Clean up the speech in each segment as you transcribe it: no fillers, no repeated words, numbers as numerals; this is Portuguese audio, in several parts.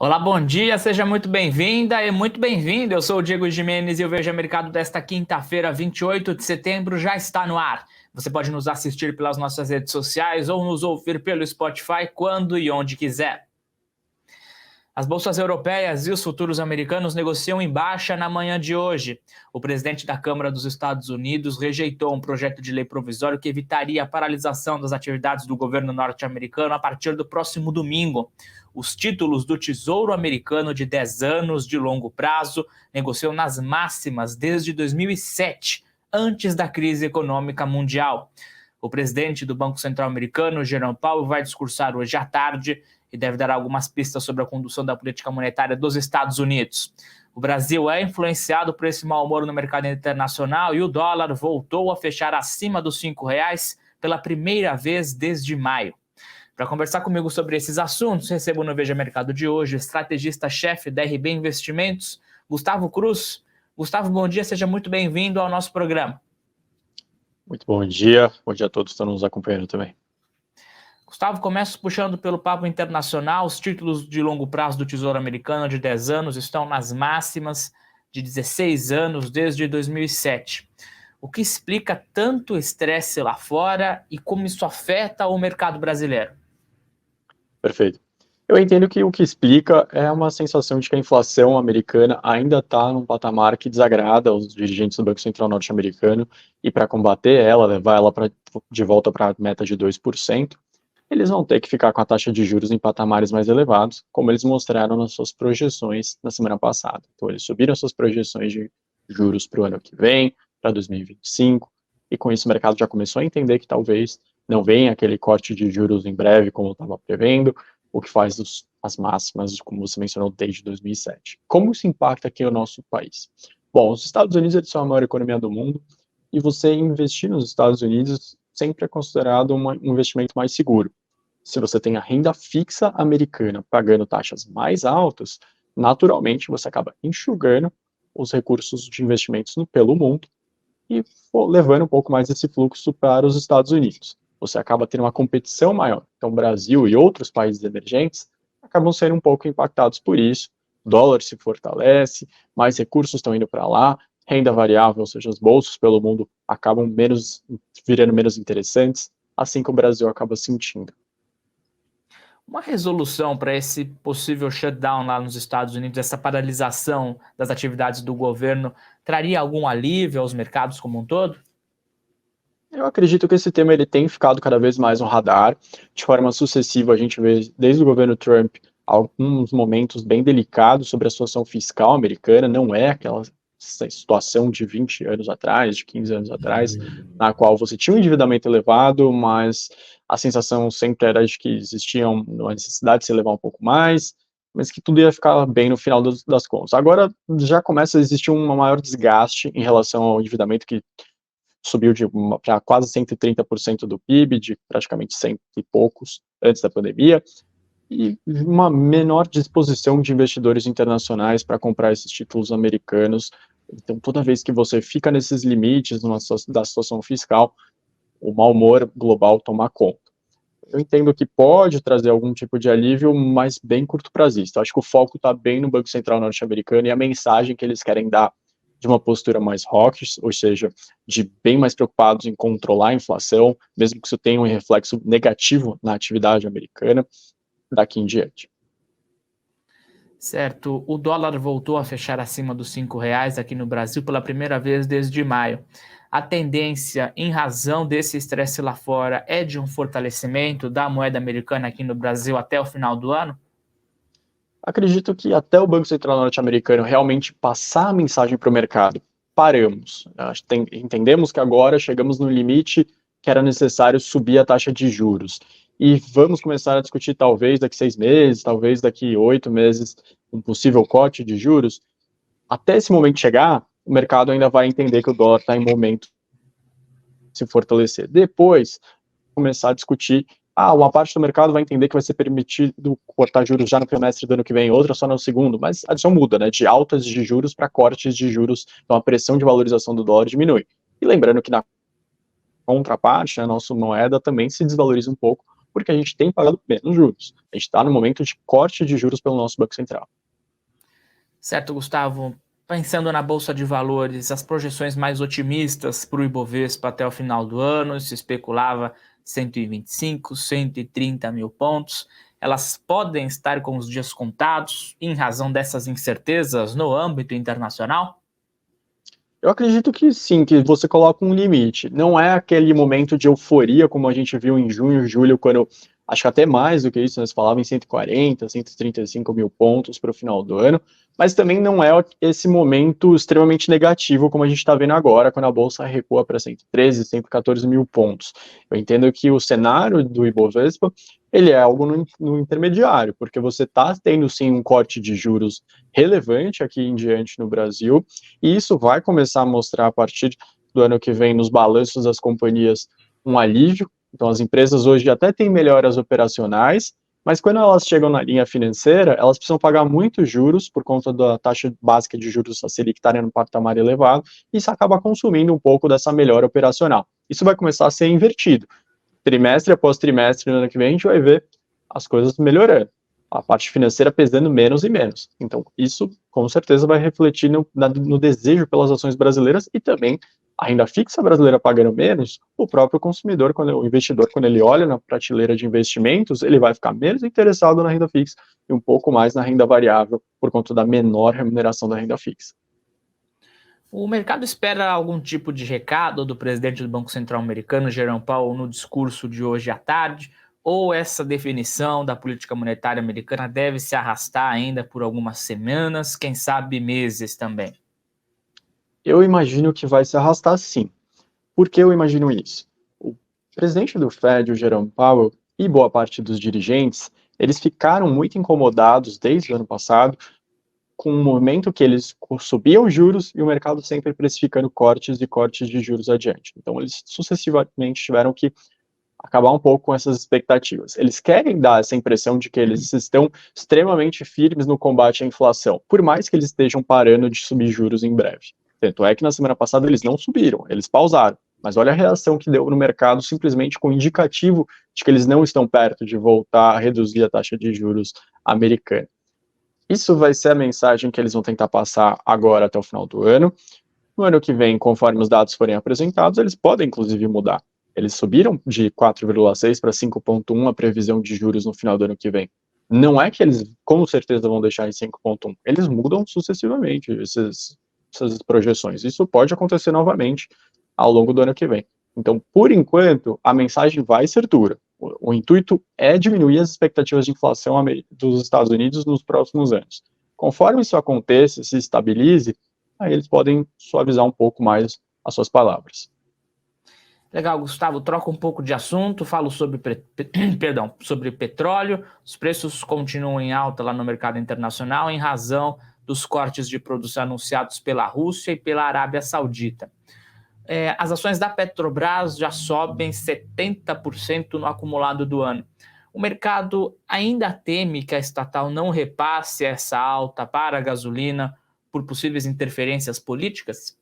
Olá, bom dia, seja muito bem-vinda e muito bem-vindo. Eu sou o Diego Gimenez e o Veja Mercado desta quinta-feira, 28 de setembro, já está no ar. Você pode nos assistir pelas nossas redes sociais ou nos ouvir pelo Spotify quando e onde quiser. As bolsas europeias e os futuros americanos negociam em baixa na manhã de hoje. O presidente da Câmara dos Estados Unidos rejeitou um projeto de lei provisório que evitaria a paralisação das atividades do governo norte-americano a partir do próximo domingo. Os títulos do Tesouro Americano de 10 anos de longo prazo negociam nas máximas desde 2007, antes da crise econômica mundial. O presidente do Banco Central americano, Jerome Powell, vai discursar hoje à tarde e deve dar algumas pistas sobre a condução da política monetária dos Estados Unidos. O Brasil é influenciado por esse mau humor no mercado internacional e o dólar voltou a fechar acima dos R$ 5 pela primeira vez desde maio. Para conversar comigo sobre esses assuntos, recebo no Veja Mercado de hoje o estrategista-chefe da RB Investimentos, Gustavo Cruz. Gustavo, bom dia, seja muito bem-vindo ao nosso programa. Muito bom dia a todos que estão nos acompanhando também. Gustavo, começo puxando pelo papo internacional. Os títulos de longo prazo do Tesouro Americano de 10 anos estão nas máximas de 16 anos desde 2007. O que explica tanto estresse lá fora e como isso afeta o mercado brasileiro? Perfeito. Eu entendo que o que explica é uma sensação de que a inflação americana ainda está num patamar que desagrada aos dirigentes do Banco Central norte-americano e para combater ela, levar ela de volta para a meta de 2%, eles vão ter que ficar com a taxa de juros em patamares mais elevados, como eles mostraram nas suas projeções na semana passada. Então, eles subiram suas projeções de juros para o ano que vem, para 2025, e com isso o mercado já começou a entender que talvez não venha aquele corte de juros em breve, como estava prevendo, o que faz as máximas, como você mencionou, desde 2007. Como isso impacta aqui o nosso país? Bom, os Estados Unidos eles são a maior economia do mundo, e você investir nos Estados Unidos sempre é considerado um investimento mais seguro. Se você tem a renda fixa americana pagando taxas mais altas, naturalmente você acaba enxugando os recursos de investimentos pelo mundo e levando um pouco mais esse fluxo para os Estados Unidos. Você acaba tendo uma competição maior. Então, o Brasil e outros países emergentes acabam sendo um pouco impactados por isso. O dólar se fortalece, mais recursos estão indo para lá, renda variável, ou seja, os bolsos pelo mundo acabam virando menos interessantes, assim que o Brasil acaba sentindo. Uma resolução para esse possível shutdown lá nos Estados Unidos, essa paralisação das atividades do governo, traria algum alívio aos mercados como um todo? Eu acredito que esse tema ele tem ficado cada vez mais no radar. De forma sucessiva, a gente vê, desde o governo Trump, alguns momentos bem delicados sobre a situação fiscal americana. Não é aquela situação de 20 anos atrás, de 15 anos atrás, na qual você tinha um endividamento elevado, mas a sensação sempre era de que existia uma necessidade de se elevar um pouco mais, mas que tudo ia ficar bem no final das contas. Agora já começa a existir um maior desgaste em relação ao endividamento que subiu para quase 130% do PIB, de praticamente 100 e poucos antes da pandemia, e uma menor disposição de investidores internacionais para comprar esses títulos americanos. Então, toda vez que você fica nesses limites da situação fiscal, o mau humor global toma conta. Eu entendo que pode trazer algum tipo de alívio, mas bem curto prazista. Eu acho que o foco está bem no Banco Central norte-americano e a mensagem que eles querem dar de uma postura mais hawkish, ou seja, de bem mais preocupados em controlar a inflação, mesmo que isso tenha um reflexo negativo na atividade americana, daqui em diante. Certo, o dólar voltou a fechar acima dos R$ 5 aqui no Brasil pela primeira vez desde maio. A tendência, em razão desse estresse lá fora, é de um fortalecimento da moeda americana aqui no Brasil até o final do ano? Acredito que até o Banco Central norte-americano realmente passar a mensagem para o mercado, paramos. Entendemos que agora chegamos no limite que era necessário subir a taxa de juros. E vamos começar a discutir, talvez daqui 6 meses, talvez daqui 8 meses, um possível corte de juros. Até esse momento chegar, o mercado ainda vai entender que o dólar está em momento de se fortalecer. Depois, começar a discutir, uma parte do mercado vai entender que vai ser permitido cortar juros já no trimestre do ano que vem, outra só no segundo, mas a adição muda, né, de altas de juros para cortes de juros, então a pressão de valorização do dólar diminui. E lembrando que na contraparte, a nossa moeda também se desvaloriza um pouco porque a gente tem pagado menos juros. A gente está no momento de corte de juros pelo nosso Banco Central. Certo, Gustavo. Pensando na Bolsa de Valores, as projeções mais otimistas para o Ibovespa até o final do ano, se especulava 125, 130 mil pontos. Elas podem estar com os dias contados em razão dessas incertezas no âmbito internacional? Eu acredito que sim, que você coloca um limite. Não é aquele momento de euforia como a gente viu em junho, julho, quando acho que até mais do que isso, nós falávamos em 140, 135 mil pontos para o final do ano, mas também não é esse momento extremamente negativo como a gente está vendo agora, quando a Bolsa recua para 113, 114 mil pontos. Eu entendo que o cenário do Ibovespa, ele é algo no intermediário, porque você está tendo sim um corte de juros relevante aqui em diante no Brasil, e isso vai começar a mostrar a partir do ano que vem nos balanços das companhias um alívio. Então as empresas hoje até têm melhoras operacionais, mas quando elas chegam na linha financeira, elas precisam pagar muitos juros por conta da taxa básica de juros, a Selic estar no patamar elevado, e isso acaba consumindo um pouco dessa melhora operacional. Isso vai começar a ser invertido. Trimestre após trimestre, no ano que vem, a gente vai ver as coisas melhorando, a parte financeira pesando menos e menos. Então, isso com certeza vai refletir no desejo pelas ações brasileiras e também a renda fixa brasileira pagando menos, o próprio consumidor, o investidor, quando ele olha na prateleira de investimentos, ele vai ficar menos interessado na renda fixa e um pouco mais na renda variável por conta da menor remuneração da renda fixa. O mercado espera algum tipo de recado do presidente do Banco Central americano, Jerome Powell, no discurso de hoje à tarde? Ou essa definição da política monetária americana deve se arrastar ainda por algumas semanas, quem sabe meses também? Eu imagino que vai se arrastar sim. Por que eu imagino isso? O presidente do Fed, o Jerome Powell, e boa parte dos dirigentes, eles ficaram muito incomodados desde o ano passado com o momento que eles subiam juros e o mercado sempre precificando cortes e cortes de juros adiante. Então, eles sucessivamente tiveram que acabar um pouco com essas expectativas. Eles querem dar essa impressão de que eles estão extremamente firmes no combate à inflação, por mais que eles estejam parando de subir juros em breve. Tanto é que na semana passada eles não subiram, eles pausaram. Mas olha a reação que deu no mercado, simplesmente com o indicativo de que eles não estão perto de voltar a reduzir a taxa de juros americana. Isso vai ser a mensagem que eles vão tentar passar agora até o final do ano. No ano que vem, conforme os dados forem apresentados, eles podem inclusive mudar. Eles subiram de 4,6 para 5,1 a previsão de juros no final do ano que vem. Não é que eles com certeza vão deixar em 5,1. Eles mudam sucessivamente essas projeções. Isso pode acontecer novamente ao longo do ano que vem. Então, por enquanto, a mensagem vai ser dura. O intuito é diminuir as expectativas de inflação dos Estados Unidos nos próximos anos. Conforme isso aconteça, se estabilize, aí eles podem suavizar um pouco mais as suas palavras. Legal, Gustavo, troca um pouco de assunto, falo sobre, sobre petróleo. Os preços continuam em alta lá no mercado internacional em razão dos cortes de produção anunciados pela Rússia e pela Arábia Saudita. As ações da Petrobras já sobem 70% no acumulado do ano. O mercado ainda teme que a estatal não repasse essa alta para a gasolina por possíveis interferências políticas?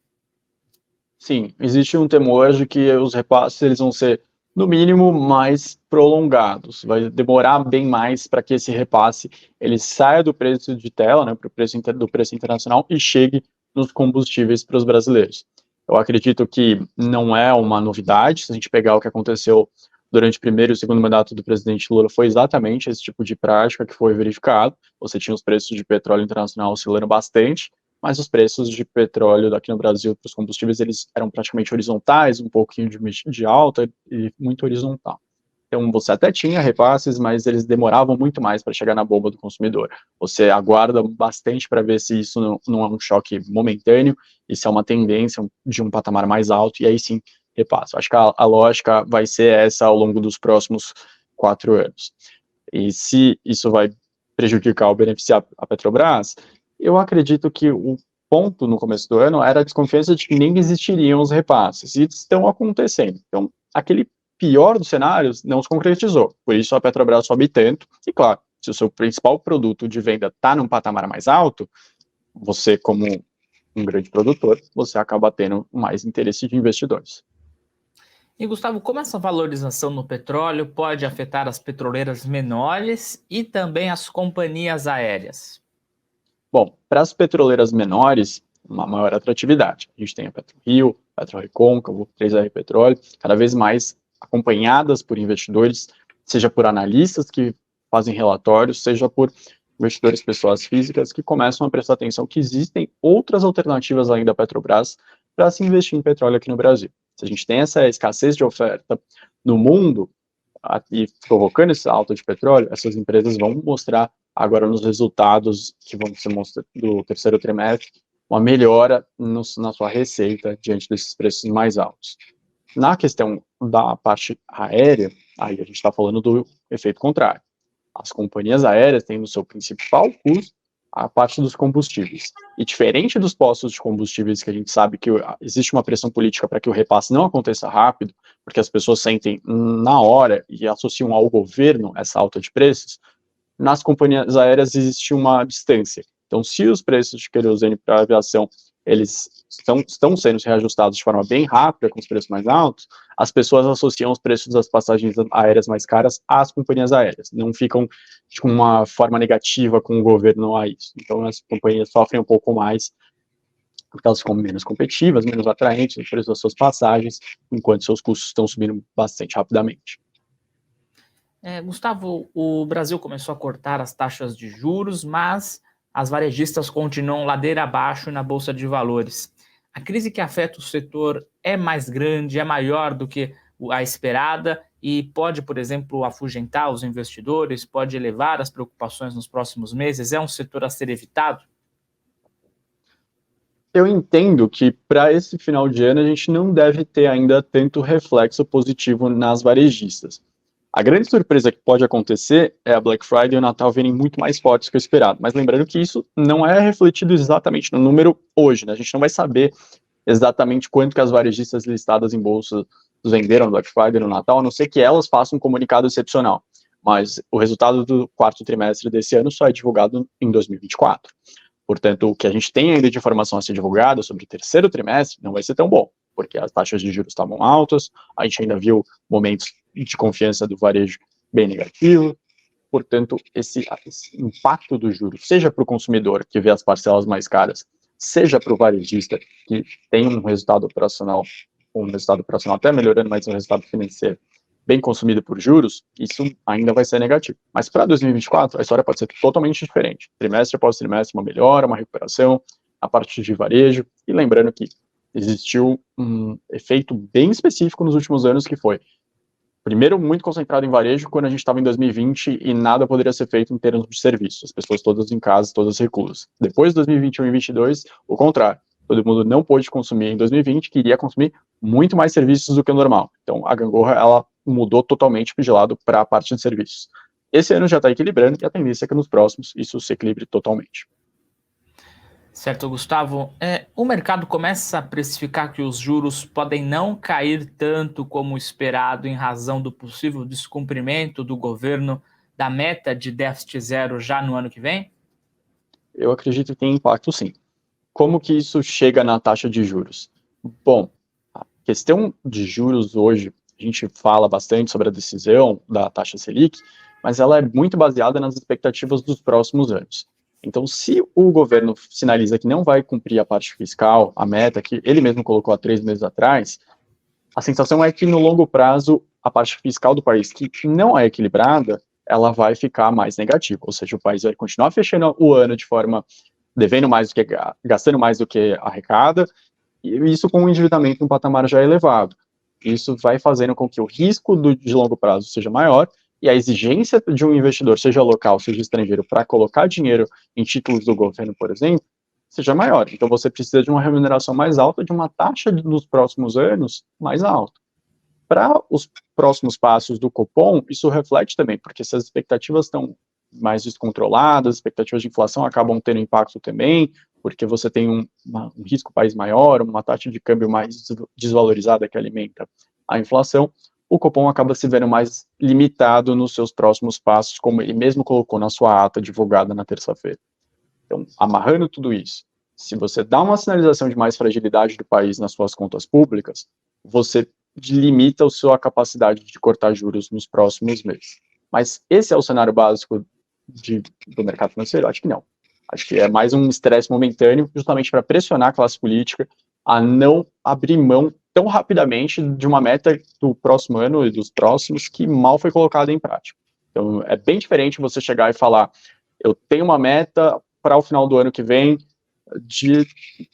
Sim, existe um temor de que os repasses eles vão ser, no mínimo, mais prolongados. Vai demorar bem mais para que esse repasse ele saia do preço de tela, né, para o preço do preço internacional e chegue nos combustíveis para os brasileiros. Eu acredito que não é uma novidade. Se a gente pegar o que aconteceu durante o primeiro e o segundo mandato do presidente Lula, foi exatamente esse tipo de prática que foi verificado. Você tinha os preços de petróleo internacional oscilando bastante, mas os preços de petróleo daqui no Brasil para os combustíveis eles eram praticamente horizontais, um pouquinho de alta e muito horizontal. Então você até tinha repasses, mas eles demoravam muito mais para chegar na bomba do consumidor. Você aguarda bastante para ver se isso não é um choque momentâneo e se é uma tendência de um patamar mais alto, e aí sim repassa. Acho que a lógica vai ser essa ao longo dos próximos 4 anos. E se isso vai prejudicar ou beneficiar a Petrobras, eu acredito que o ponto no começo do ano era a desconfiança de que nem existiriam os repasses, e estão acontecendo. Então, aquele pior dos cenários não se concretizou, por isso a Petrobras sobe tanto, e claro, se o seu principal produto de venda está num patamar mais alto, você como um grande produtor, você acaba tendo mais interesse de investidores. E Gustavo, como essa valorização no petróleo pode afetar as petroleiras menores e também as companhias aéreas? Bom, para as petroleiras menores, uma maior atratividade. A gente tem a PetroRio, PetroRecôncavo, 3R Petróleo, cada vez mais acompanhadas por investidores, seja por analistas que fazem relatórios, seja por investidores pessoas físicas que começam a prestar atenção que existem outras alternativas além da Petrobras para se investir em petróleo aqui no Brasil. Se a gente tem essa escassez de oferta no mundo e provocando essa alta de petróleo, essas empresas vão mostrar agora nos resultados que vão ser mostrados do terceiro trimestre uma melhora na sua receita diante desses preços mais altos. Na questão da parte aérea, aí a gente está falando do efeito contrário. As companhias aéreas têm no seu principal custo a parte dos combustíveis. E diferente dos postos de combustíveis, que a gente sabe que existe uma pressão política para que o repasse não aconteça rápido, porque as pessoas sentem na hora e associam ao governo essa alta de preços, nas companhias aéreas existe uma distância. Então, se os preços de querosene para a aviação eles estão sendo reajustados de forma bem rápida, com os preços mais altos, as pessoas associam os preços das passagens aéreas mais caras às companhias aéreas, não ficam de uma forma negativa com o governo a isso. Então, as companhias sofrem um pouco mais, porque elas ficam menos competitivas, menos atraentes no preço das suas passagens, enquanto seus custos estão subindo bastante rapidamente. Gustavo, o Brasil começou a cortar as taxas de juros, mas as varejistas continuam ladeira abaixo na Bolsa de Valores. A crise que afeta o setor é mais grande, é maior do que a esperada e pode, por exemplo, afugentar os investidores, pode elevar as preocupações nos próximos meses? É um setor a ser evitado? Eu entendo que para esse final de ano a gente não deve ter ainda tanto reflexo positivo nas varejistas. A grande surpresa que pode acontecer é a Black Friday e o Natal virem muito mais fortes que o esperado. Mas lembrando que isso não é refletido exatamente no número hoje, né? A gente não vai saber exatamente quanto que as varejistas listadas em bolsa venderam no Black Friday e no Natal, a não ser que elas façam um comunicado excepcional. Mas o resultado do quarto trimestre desse ano só é divulgado em 2024. Portanto, o que a gente tem ainda de informação a ser divulgada sobre o terceiro trimestre não vai ser tão bom, porque as taxas de juros estavam altas, a gente ainda viu momentos de confiança do varejo bem negativo. Portanto, esse impacto do juro, seja para o consumidor, que vê as parcelas mais caras, seja para o varejista, que tem um resultado operacional até melhorando, mas um resultado financeiro bem consumido por juros, isso ainda vai ser negativo. Mas para 2024, a história pode ser totalmente diferente. Trimestre após trimestre, uma melhora, uma recuperação, a parte de varejo. E lembrando que existiu um efeito bem específico nos últimos anos, que foi, primeiro, muito concentrado em varejo, quando a gente estava em 2020 e nada poderia ser feito em termos de serviços. As pessoas todas em casa, todas reclusas. Depois de 2021 e 2022, o contrário. Todo mundo não pôde consumir em 2020, queria consumir muito mais serviços do que o normal. Então, a gangorra, ela mudou totalmente de lado para a parte de serviços. Esse ano já está equilibrando e a tendência é que nos próximos isso se equilibre totalmente. Certo, Gustavo. O mercado começa a precificar que os juros podem não cair tanto como esperado em razão do possível descumprimento do governo da meta de déficit zero já no ano que vem? Eu acredito que tem impacto, sim. Como que isso chega na taxa de juros? Bom, a questão de juros hoje, a gente fala bastante sobre a decisão da taxa Selic, mas ela é muito baseada nas expectativas dos próximos anos. Então, se o governo sinaliza que não vai cumprir a parte fiscal, a meta que ele mesmo colocou há 3 meses atrás, a sensação é que no longo prazo, a parte fiscal do país, que não é equilibrada, ela vai ficar mais negativa, ou seja, o país vai continuar fechando o ano de forma devendo mais do que gastando mais do que arrecada, e isso com um endividamento em um patamar já elevado. Isso vai fazendo com que o risco de longo prazo seja maior e a exigência de um investidor, seja local, seja estrangeiro, para colocar dinheiro em títulos do governo, por exemplo, seja maior. Então você precisa de uma remuneração mais alta, de uma taxa nos próximos anos mais alta. Para os próximos passos do Copom, isso reflete também, porque se as expectativas estão mais descontroladas, as expectativas de inflação acabam tendo impacto também, porque você tem um risco país maior, uma taxa de câmbio mais desvalorizada que alimenta a inflação, o Copom acaba se vendo mais limitado nos seus próximos passos, como ele mesmo colocou na sua ata divulgada na terça-feira. Então, amarrando tudo isso, se você dá uma sinalização de mais fragilidade do país nas suas contas públicas, você limita a sua capacidade de cortar juros nos próximos meses. Mas esse é o cenário básico do mercado financeiro? Acho que não. Acho que é mais um estresse momentâneo, justamente para pressionar a classe política a não abrir mão tão rapidamente de uma meta do próximo ano e dos próximos que mal foi colocada em prática. Então, é bem diferente você chegar e falar, eu tenho uma meta para o final do ano que vem de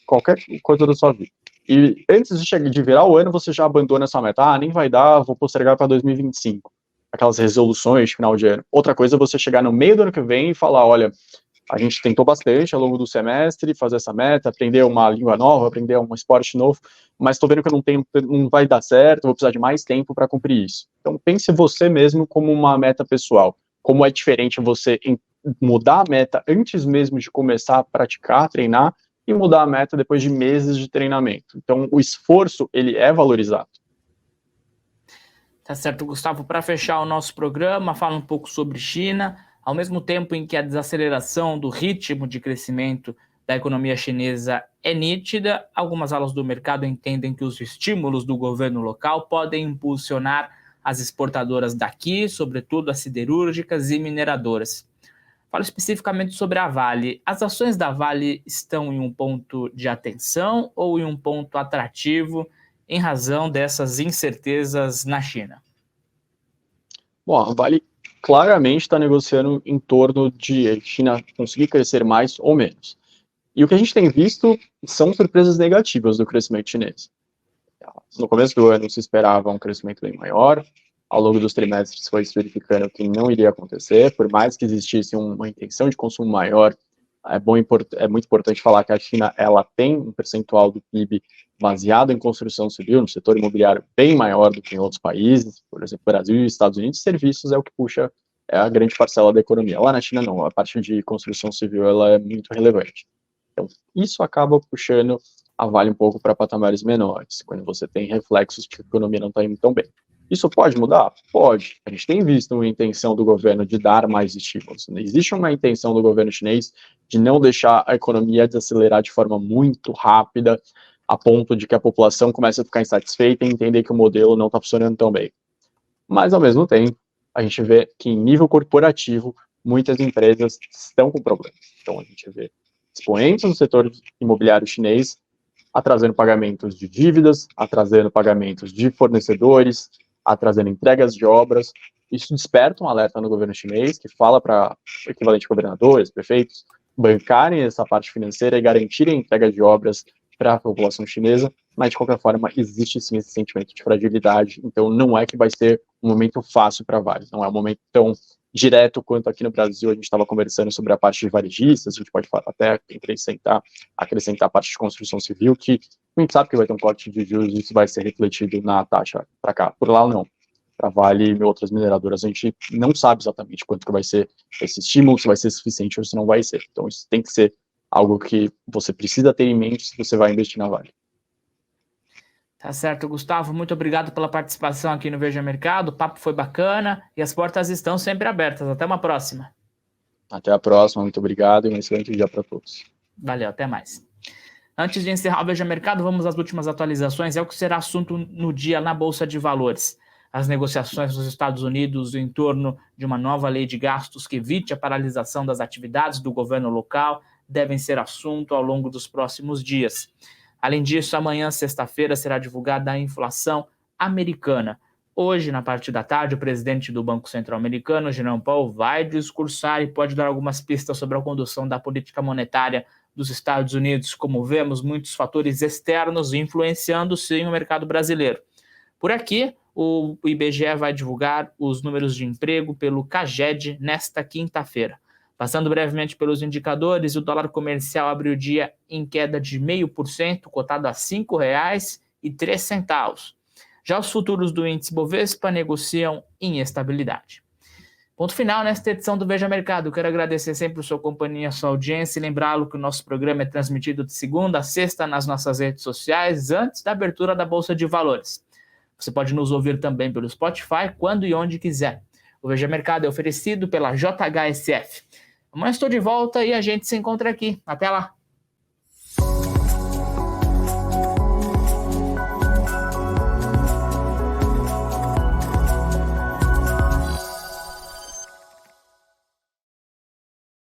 qualquer coisa da sua vida. E antes de virar o ano, você já abandona essa meta. Nem vai dar, vou postergar para 2025. Aquelas resoluções de final de ano. Outra coisa é você chegar no meio do ano que vem e falar, olha, a gente tentou bastante ao longo do semestre fazer essa meta, aprender uma língua nova, aprender um esporte novo, mas estou vendo que não vai dar certo, vou precisar de mais tempo para cumprir isso. Então pense você mesmo como uma meta pessoal. Como é diferente você mudar a meta antes mesmo de começar a praticar, treinar, e mudar a meta depois de meses de treinamento. Então o esforço, ele é valorizado. Tá certo, Gustavo. Para fechar o nosso programa, fala um pouco sobre China. Ao mesmo tempo em que a desaceleração do ritmo de crescimento da economia chinesa é nítida, algumas alas do mercado entendem que os estímulos do governo local podem impulsionar as exportadoras daqui, sobretudo as siderúrgicas e mineradoras. Falo especificamente sobre a Vale. As ações da Vale estão em um ponto de atenção ou em um ponto atrativo em razão dessas incertezas na China? Bom, a Vale claramente está negociando em torno de a China conseguir crescer mais ou menos. E o que a gente tem visto são surpresas negativas do crescimento chinês. No começo do ano se esperava um crescimento bem maior, ao longo dos trimestres foi se verificando que não iria acontecer, por mais que existisse uma intenção de consumo maior. É muito importante falar que a China ela tem um percentual do PIB baseado em construção civil, no setor imobiliário bem maior do que em outros países, por exemplo, Brasil e Estados Unidos. Serviços é o que puxa a grande parcela da economia. Lá na China não, a parte de construção civil ela é muito relevante. Então, isso acaba puxando a Vale um pouco para patamares menores, quando você tem reflexos de que a economia não está indo tão bem. Isso pode mudar? Pode. A gente tem visto uma intenção do governo de dar mais estímulos. Existe uma intenção do governo chinês de não deixar a economia desacelerar de forma muito rápida, a ponto de que a população comece a ficar insatisfeita e entender que o modelo não está funcionando tão bem. Mas, ao mesmo tempo, a gente vê que em nível corporativo, muitas empresas estão com problemas. Então, a gente vê expoentes do setor imobiliário chinês atrasando pagamentos de dívidas, atrasando pagamentos de fornecedores, atrasando entregas de obras. Isso desperta um alerta no governo chinês, que fala para o equivalente governadores, prefeitos, bancarem essa parte financeira e garantirem a entrega de obras para a população chinesa, mas de qualquer forma existe sim esse sentimento de fragilidade, então não é que vai ser um momento fácil para Vale, não é um momento tão direto quanto aqui no Brasil. A gente estava conversando sobre a parte de varejistas, a gente pode até acrescentar a parte de construção civil, que a gente sabe que vai ter um corte de juros e isso vai ser refletido na taxa para cá. Por lá, não. Para Vale e outras mineradoras, a gente não sabe exatamente quanto que vai ser esse estímulo, se vai ser suficiente ou se não vai ser. Então, isso tem que ser algo que você precisa ter em mente se você vai investir na Vale. Tá certo, Gustavo. Muito obrigado pela participação aqui no Veja Mercado. O papo foi bacana e as portas estão sempre abertas. Até uma próxima. Até a próxima. Muito obrigado e um excelente dia para todos. Valeu, até mais. Antes de encerrar o Veja Mercado, vamos às últimas atualizações. É o que será assunto no dia na Bolsa de Valores. As negociações nos Estados Unidos em torno de uma nova lei de gastos que evite a paralisação das atividades do governo local devem ser assunto ao longo dos próximos dias. Além disso, amanhã, sexta-feira, será divulgada a inflação americana. Hoje, na parte da tarde, o presidente do Banco Central americano, Jerome Powell, vai discursar e pode dar algumas pistas sobre a condução da política monetária dos Estados Unidos. Como vemos, muitos fatores externos influenciando, sim, o mercado brasileiro. Por aqui, o IBGE vai divulgar os números de emprego pelo CAGED nesta quinta-feira. Passando brevemente pelos indicadores, o dólar comercial abriu o dia em queda de 0,5%, cotado a R$ 5,03. Já os futuros do índice Bovespa negociam em estabilidade. Ponto final nesta edição do Veja Mercado. Eu quero agradecer sempre a sua companhia, a sua audiência e lembrá-lo que o nosso programa é transmitido de segunda a sexta nas nossas redes sociais, antes da abertura da Bolsa de Valores. Você pode nos ouvir também pelo Spotify, quando e onde quiser. O Veja Mercado é oferecido pela JHSF. Amanhã estou de volta e a gente se encontra aqui. Até lá!